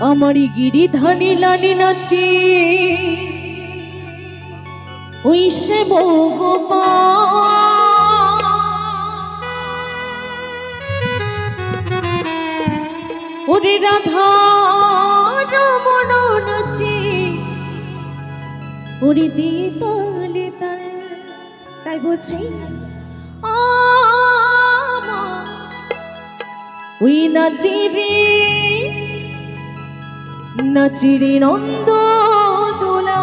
আমারি গিরিধানী লালি নাচি ওই সে ভগবান ওরে রাধা রমণ নাচি ওরে দিয়ে তালে তাল তাই বলছি ওই নাচিরি নাচিরি নন্দ দোলা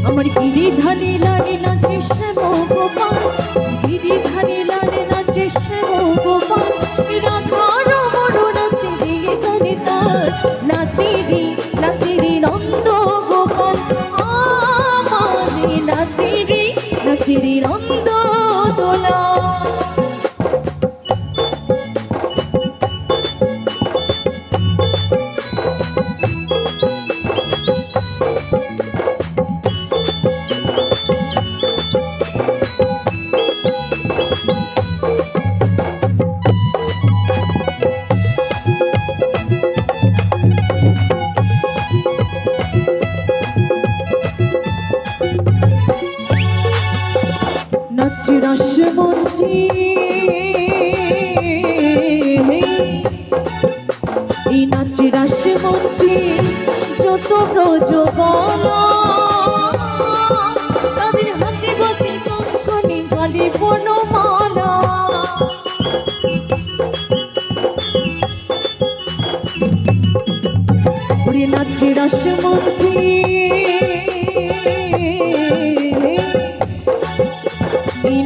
আমার গিরিধানী লালি নাচে সে ভগবান গিরিধানী লালি নাচে সে ভগবান রাধা রমণ নাচে দিয়ে তালে তাল নাচিরি নন্দ গোপাল আমারে নাচিরি নন্দ দোলা রাস মঞ্চে এই নাচ রাস মঞ্চে যত ব্রজবালা তাদের হাতে বাজে কঙ্কনে গালে বনমালা ওরে নাচ রাস মঞ্চে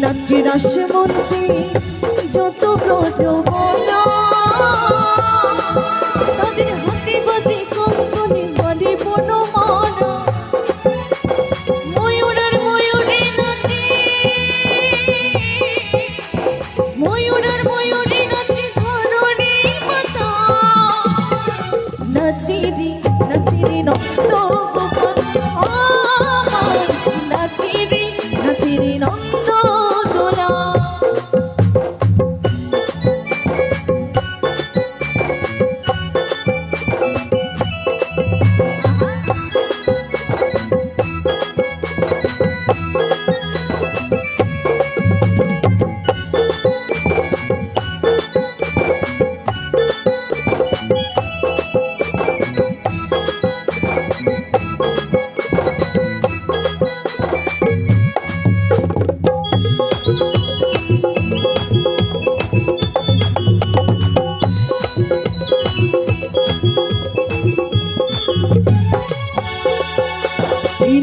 নাচ রাস মঞ্চে যত ব্রজবালা তাদের হাতে বাজে কঙ্কনে গালে বনমালা ময়ূরের ময়ূরে নাচে ধরণী মাতা নাচিরি নন্দ গোপাল আমার নাচিরি নন্দ দোলা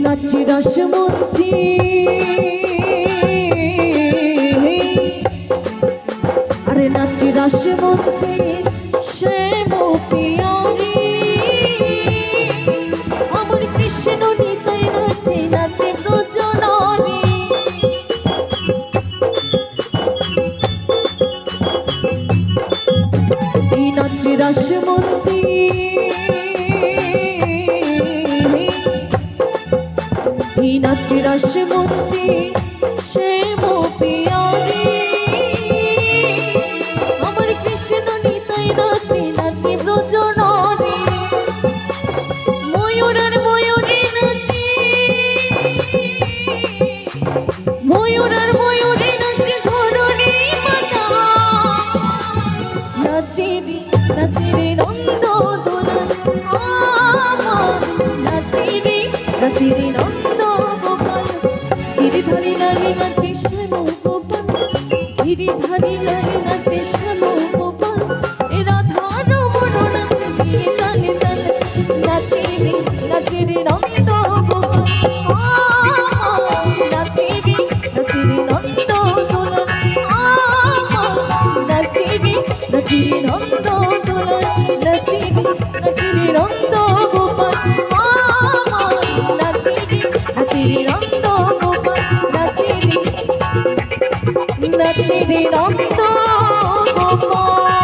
নাচ রাস মঞ্চে আরে নাচ রাস মঞ্চে শ্যাম পিয়ারি আমার কৃষ্ণ নিতাই নাচে ব্রজনারী এই নাচ রাস মঞ্চে নাচ রাস মঞ্চে শ্যাম পিয়ারি আমার কৃষ্ণ নিতাই নাচে ব্রজনারী ময়ূরের নাচে ধরণী মাতা নাচিরি নন্দ দোলা আমার নাচিরি নন্দ গোপাল গিরিধারী লালি নাচে সে ভগবান গিরিধারী লালি নাচে সে ভগবান রাধা রমণ নাচে দিয়ে তালে তাল নাচিরি নন্দ গোপাল নাচিরি নন্দ দোলা নাচিরি নন্দ দোলা নাচিরি নন্দ গোপাল শ্রীনন্দ গোপাল